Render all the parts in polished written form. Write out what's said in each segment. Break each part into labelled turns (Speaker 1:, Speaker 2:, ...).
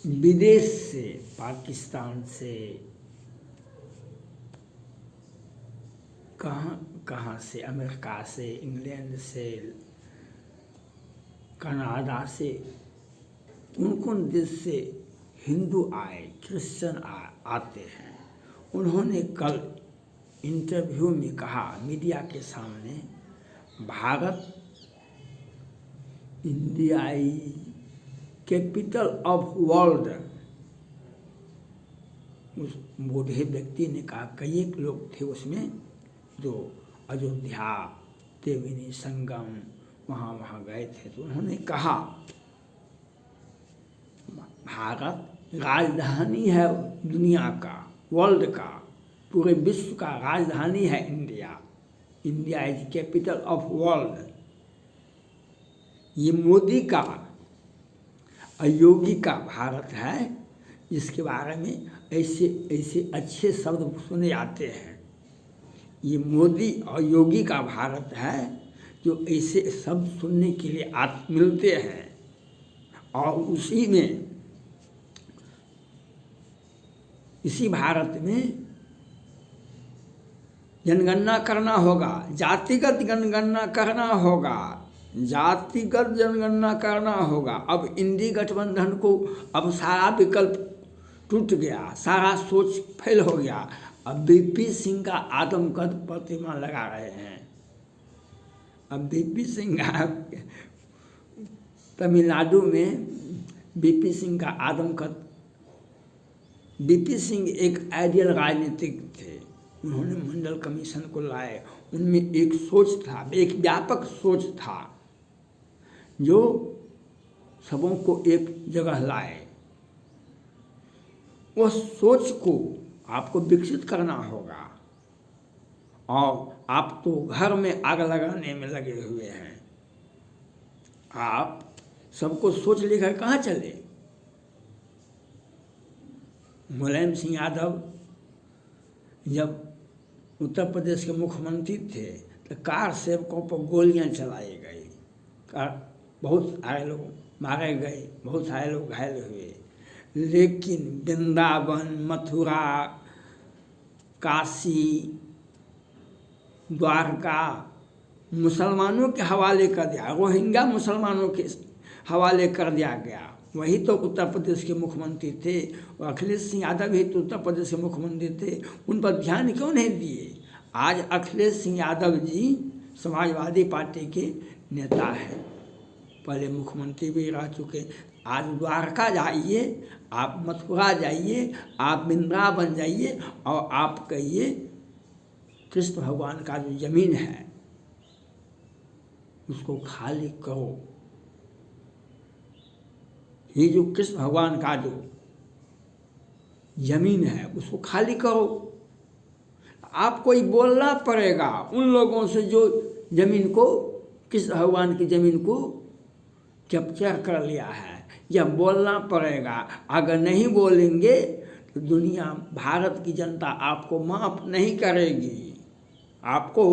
Speaker 1: विदेश से, पाकिस्तान से, कहाँ कहाँ से, अमेरिका से, इंग्लैंड से, कनाडा से, कौन कौन देश से हिंदू आए, क्रिश्चियन आते हैं। उन्होंने कल इंटरव्यू में कहा मीडिया के सामने, Bharat India capital of world. उस बूढ़े व्यक्ति ने कहा, कई एक लोग थे उसमें जो अयोध्या, त्रिवेणी संगम वहाँ गए थे, तो उन्होंने कहा भारत राजधानी है दुनिया का, वर्ल्ड का, पूरे विश्व का राजधानी है India. India is capital of world. ये मोदी का, योगी का भारत है, जिसके बारे में ऐसे ऐसे अच्छे शब्द सुने जाते हैं। ये मोदी और योगी का भारत है जो ऐसे शब्द सुनने के लिए मिलते हैं। और उसी में, इसी भारत में जनगणना करना होगा, जातिगत जनगणना करना होगा, जातिगत जनगणना करना होगा। अब इंडी गठबंधन को अब सारा विकल्प टूट गया, सारा सोच फेल हो गया। अब बीपी सिंह का आदमकद प्रतिमा लगा रहे हैं। अब बीपी सिंह तमिलनाडु में बीपी सिंह का आदमकद, बीपी सिंह एक आइडियल राजनीतिक थे। उन्होंने मंडल कमीशन को लाए, उनमें एक सोच था, एक व्यापक सोच था जो सबों को एक जगह लाए। उस सोच को आपको विकसित करना होगा। और आप तो घर में आग लगाने में लगे हुए हैं। आप सबको सोच लेकर कहाँ चले। मुलायम सिंह यादव जब उत्तर प्रदेश के मुख्यमंत्री थे तो कार सेवकों पर गोलियां चलाई गई, बहुत सारे लोग मारे गए, बहुत सारे लोग घायल हुए। लेकिन वृंदावन, मथुरा, काशी, द्वारका मुसलमानों के हवाले कर दिया, रोहिंग्या मुसलमानों के हवाले कर दिया गया। वही तो उत्तर प्रदेश के मुख्यमंत्री थे, और अखिलेश सिंह यादव ही तो उत्तर प्रदेश के मुख्यमंत्री थे। उन पर ध्यान क्यों नहीं दिए। आज अखिलेश सिंह यादव जी समाजवादी पार्टी के नेता हैं, पहले मुख्यमंत्री भी रह चुके। आज द्वारका जाइए, आप मथुरा जाइए, आप वृंदावन जाइए, और आप कहिए कृष्ण भगवान का जो जमीन है उसको खाली करो। ये जो कृष्ण भगवान का जो जमीन है उसको खाली करो। आपको ही बोलना पड़ेगा उन लोगों से जो जमीन को, कृष्ण भगवान की जमीन को कैप्चर कर लिया है। यह बोलना पड़ेगा। अगर नहीं बोलेंगे तो दुनिया, भारत की जनता आपको माफ नहीं करेगी। आपको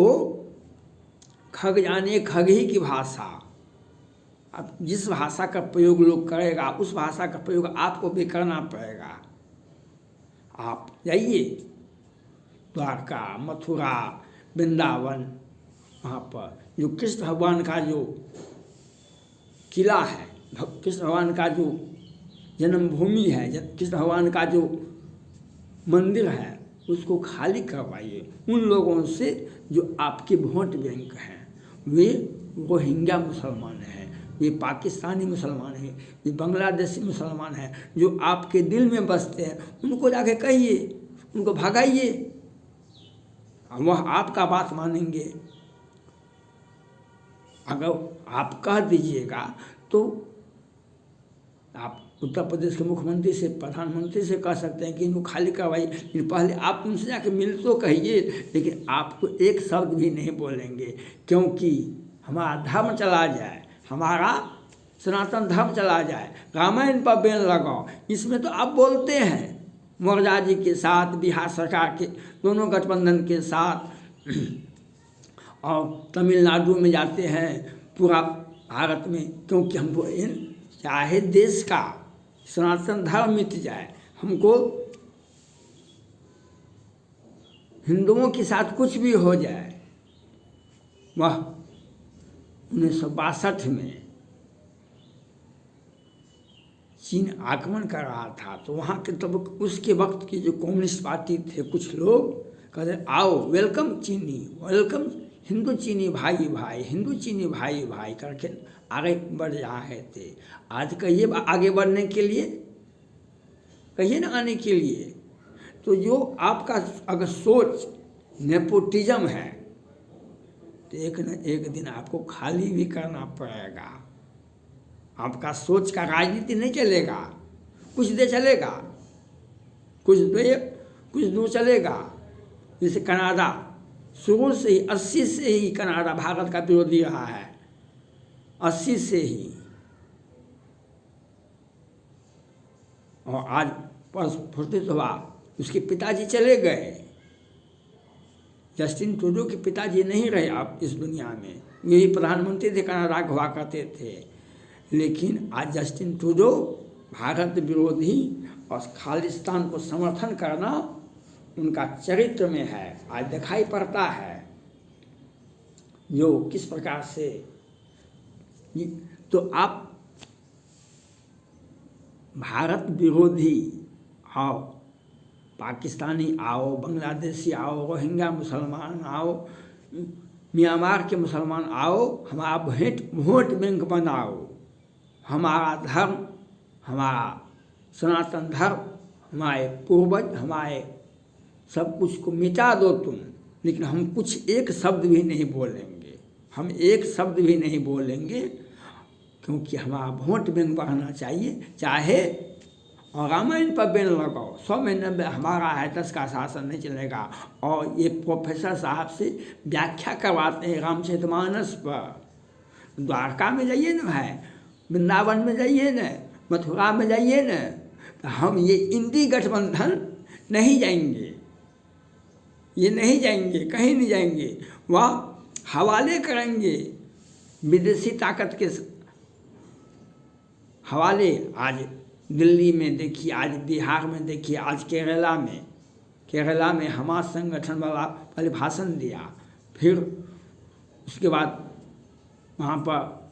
Speaker 1: खग जाने खग ही की भाषा, अब जिस भाषा का प्रयोग लोग करेगा उस भाषा का प्रयोग आपको भी करना पड़ेगा। आप जाइए द्वारका, मथुरा, वृंदावन, वहाँ पर जो कृष्ण भगवान का जो किला है, कृष्ण भगवान का जो जन्मभूमि है, कृष्ण भगवान का जो मंदिर है, उसको खाली करवाइए उन लोगों से जो आपके वोट बैंक हैं। वे रोहिंग्या मुसलमान हैं, वे पाकिस्तानी मुसलमान हैं, वे बांग्लादेशी मुसलमान हैं, जो आपके दिल में बसते हैं। उनको जाके कहिए, उनको भगाइए, वह आपका बात मानेंगे। अगर आप कह दीजिएगा तो आप उत्तर प्रदेश के मुख्यमंत्री से, प्रधानमंत्री से कह सकते हैं कि इनको खाली करवाइए। लेकिन पहले आप उनसे जाके मिल तो कहिए, लेकिन आप तो एक शब्द भी नहीं बोलेंगे, क्योंकि हमारा धर्म चला जाए, हमारा सनातन धर्म चला जाए। रामायण पर बैन लगाओ, इसमें तो आप बोलते हैं मुर्जा जी के साथ, बिहार सरकार के दोनों गठबंधन के साथ, और तमिलनाडु में जाते हैं, पूरा भारत में, क्योंकि हमको चाहे देश का सनातन धर्म मिट जाए, हमको हिंदुओं के साथ कुछ भी हो जाए। वह 1962 में चीन आक्रमण कर रहा था, तो वहाँ के तब उसके वक्त की जो कम्युनिस्ट पार्टी थे कुछ लोग कहते आओ वेलकम चीनी, वेलकम हिंदू चीनी भाई भाई, हिंदू चीनी भाई भाई करके आगे बढ़ रहे थे। आज कहिए आगे बढ़ने के लिए, कहिए ना आने के लिए। तो जो आपका अगर सोच नेपोटिज्म है तो एक न एक दिन आपको खाली भी करना पड़ेगा। आपका सोच का राजनीति नहीं चलेगा, कुछ देर चलेगा, कुछ दूर चलेगा। जैसे कनाडा शुरू से ही 80 से ही कनाडा भारत का विरोधी रहा है, 80 से ही। और आज फुर्तित हुआ, उसके पिताजी चले गए, जस्टिन ट्रूडो के पिताजी नहीं रहे अब इस दुनिया में। यही प्रधानमंत्री थे, कनाडा हुआ करते थे। लेकिन आज जस्टिन ट्रूडो भारत विरोधी और खालिस्तान को समर्थन करना उनका चरित्र में है, आज दिखाई पड़ता है। जो किस प्रकार से, तो आप भारत विरोधी आओ, पाकिस्तानी आओ, बांग्लादेशी आओ, रोहिंग्या मुसलमान आओ, म्यांमार के मुसलमान आओ, हमारा वोट बैंक बनाओ, हमारा धर्म, हमारा सनातन धर्म, हमारे पूर्वज, हमारे सब कुछ को मिटा दो तुम, लेकिन हम कुछ एक शब्द भी नहीं बोलेंगे, हम एक शब्द भी नहीं बोलेंगे, क्योंकि हमारा वोट बैंक बढ़ना चाहिए। चाहे और रामायण पर बैन लगाओ, 100 महीने में हमारा है, 10 का शासन नहीं चलेगा। और ये प्रोफेसर साहब से व्याख्या करवाते हैं रामचरितमानस पर। द्वारका में जाइए ना भाई, वृंदावन में जाइए न, मथुरा में जाइए न, तो हम ये इंडी गठबंधन नहीं जाएंगे, ये नहीं जाएंगे, कहीं नहीं जाएंगे। वह हवाले करेंगे विदेशी ताकत के हवाले। आज दिल्ली में देखिए, आज बिहार में देखिए, आज केरला में हमास संगठन वाला पहले भाषण दिया, फिर उसके बाद वहाँ पर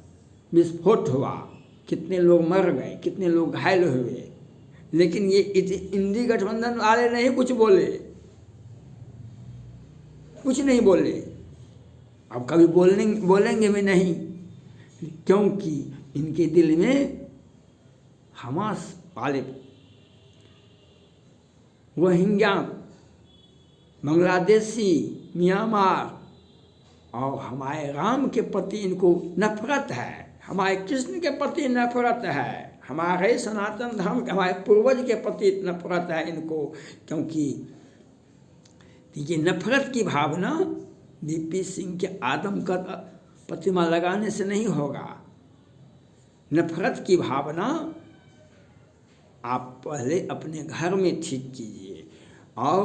Speaker 1: विस्फोट हुआ, कितने लोग मर गए, कितने लोग घायल हुए। लेकिन ये इंडी गठबंधन वाले नहीं कुछ बोले, कुछ नहीं बोले। अब कभी बोलेंगे भी नहीं, क्योंकि इनके दिल में हमास वाले, रोहिंग्या, बांग्लादेशी, म्यांमार और हमारे राम के प्रति इनको नफरत है, हमारे कृष्ण के प्रति नफरत है, हमारे सनातन धर्म, हमारे पूर्वज के प्रति नफरत है इनको। क्योंकि ये नफरत की भावना वीपी सिंह के आदमकद प्रतिमा लगाने से नहीं होगा। नफरत की भावना आप पहले अपने घर में ठीक कीजिए और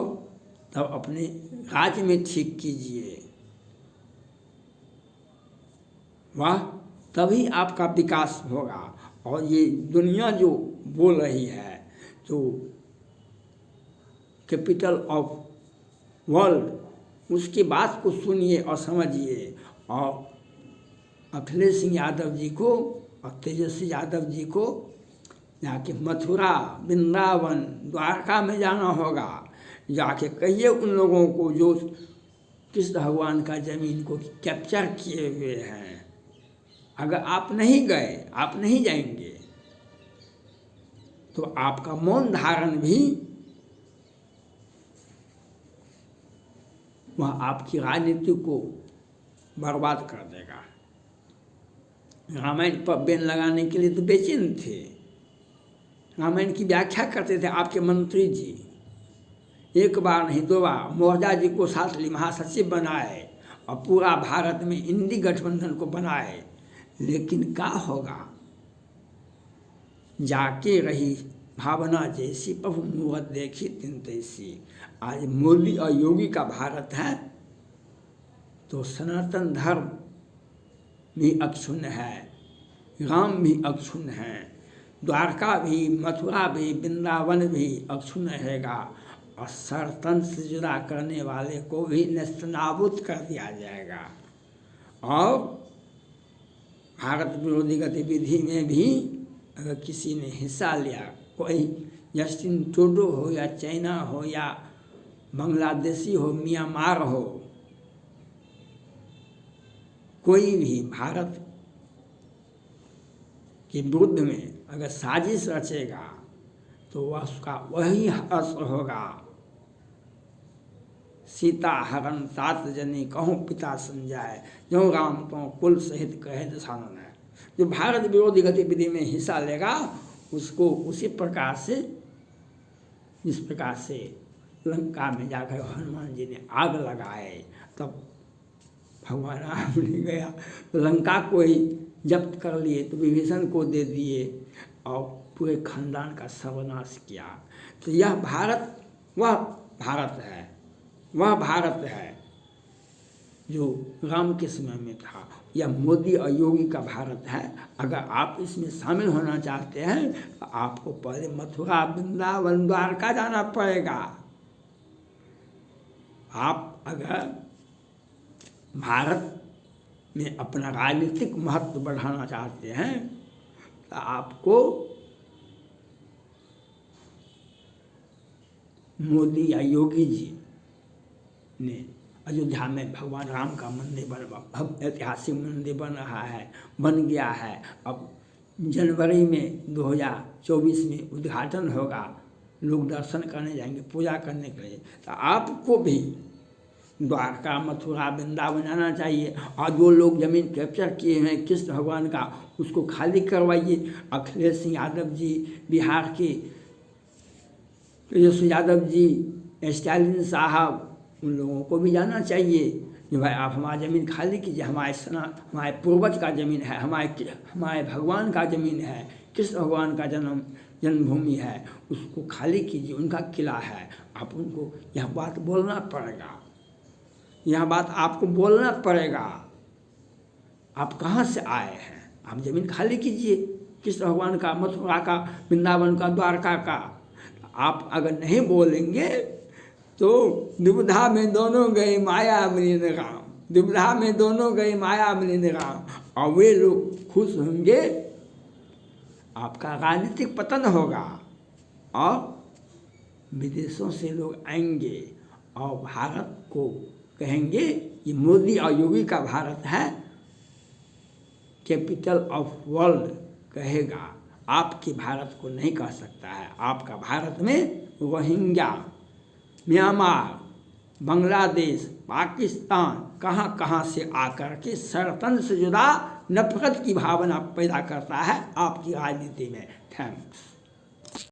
Speaker 1: तब अपने राज्य में ठीक कीजिए, वाह, तभी आपका विकास होगा। और ये दुनिया जो बोल रही है, जो कैपिटल ऑफ वर्ल्ड, उसकी बात को सुनिए और समझिए। और अखिलेश सिंह यादव जी को और तेजस्वी यादव जी को जाके मथुरा, वृंदावन, द्वारका में जाना होगा। जाके कहिए उन लोगों को जो कृष्ण भगवान का जमीन को कैप्चर किए हुए हैं। अगर आप नहीं गए, आप नहीं जाएंगे, तो आपका मौन धारण भी वह आपकी राजनीति को बर्बाद कर देगा। रामायण पर बैन लगाने के लिए तो बेचैन थे, रामायण की व्याख्या करते थे आपके मंत्री जी, एक बार नहीं 2 बार मोर्जा जी को साथ ली महासचिव बनाए और पूरा भारत में इंडी गठबंधन को बनाए। लेकिन क्या होगा, जाके रही भावना जैसी, प्रभु मूरत देखी तिन तैसी। आज मोदी और योगी का भारत है तो सनातन धर्म भी अक्षुण्ण है, राम भी अक्षुण्ण है। द्वारका भी, मथुरा भी, वृंदावन भी अक्षुण्ण रहेगा और सरतन से जुदा करने वाले को भी नेस्तनाबूद कर दिया जाएगा। और भारत विरोधी गतिविधि में भी अगर किसी ने हिस्सा लिया, कोई जस्टिन ट्रूडो हो या चाइना हो या बांग्लादेशी हो, म्यांमार हो, कोई भी भारत के विरुद्ध में अगर साजिश रचेगा तो वह उसका वही असर होगा। सीता हरण 7 जने कहूँ पिता संजाय, जो राम तो कुल सहित कहे दशानन है। जो भारत विरोधी गतिविधि में हिस्सा लेगा उसको उसी प्रकार से, जिस प्रकार से लंका में जाकर हनुमान जी ने आग लगाए, तब भगवान राम ने गया लंका को ही जब्त कर लिए, तो विभीषण को दे दिए और पूरे खानदान का सर्वनाश किया। तो यह भारत वह भारत है, वह भारत है जो राम के समय में था। यह मोदी और योगी का भारत है। अगर आप इसमें शामिल होना चाहते हैं तो आपको पहले मथुरा, वृंदावन, द्वारका जाना पड़ेगा। आप अगर भारत में अपना राजनीतिक महत्व बढ़ाना चाहते हैं तो आपको मोदी या योगी जी ने अयोध्या में भगवान राम का मंदिर ऐतिहासिक मंदिर बन रहा है, बन गया है। अब जनवरी में 2024 में उद्घाटन होगा, लोग दर्शन करने जाएंगे, पूजा करने के लिए। तो आपको भी द्वारका, मथुरा, वृंदावन जाना चाहिए। और जो लोग जमीन कैप्चर किए हैं कृष्ण भगवान का, उसको खाली करवाइए। अखिलेश सिंह यादव जी, बिहार के तेजस्वी यादव जी, स्टालिन साहब, उन लोगों को भी जाना चाहिए कि भाई आप हमारी ज़मीन खाली कीजिए। हमारे पूर्वज का ज़मीन है, हमारे भगवान का ज़मीन है, कृष्ण भगवान का जन्मभूमि है, उसको खाली कीजिए, उनका किला है। आप उनको यह बात बोलना पड़ेगा, यह बात आपको बोलना पड़ेगा। आप कहाँ से आए हैं? आप ज़मीन खाली कीजिए, कृष्ण भगवान का, मथुरा का, वृंदावन का, द्वारका का। आप अगर नहीं बोलेंगे तो दुविधा में दोनों गए माया मिलिन राम, दुविधा में दोनों गए माया मिलिन राम। और वे लोग खुश होंगे, आपका राजनीतिक पतन होगा और विदेशों से लोग आएंगे और भारत को कहेंगे ये मोदी और योगी का भारत है, कैपिटल ऑफ वर्ल्ड कहेगा। आपके भारत को नहीं कह सकता है। आपका भारत में रोहिंग्या, म्यांमार, बांग्लादेश, पाकिस्तान कहाँ से आकर के सरतन से जुदा नफरत की भावना पैदा करता है आपकी राजनीति में। थैंक्स।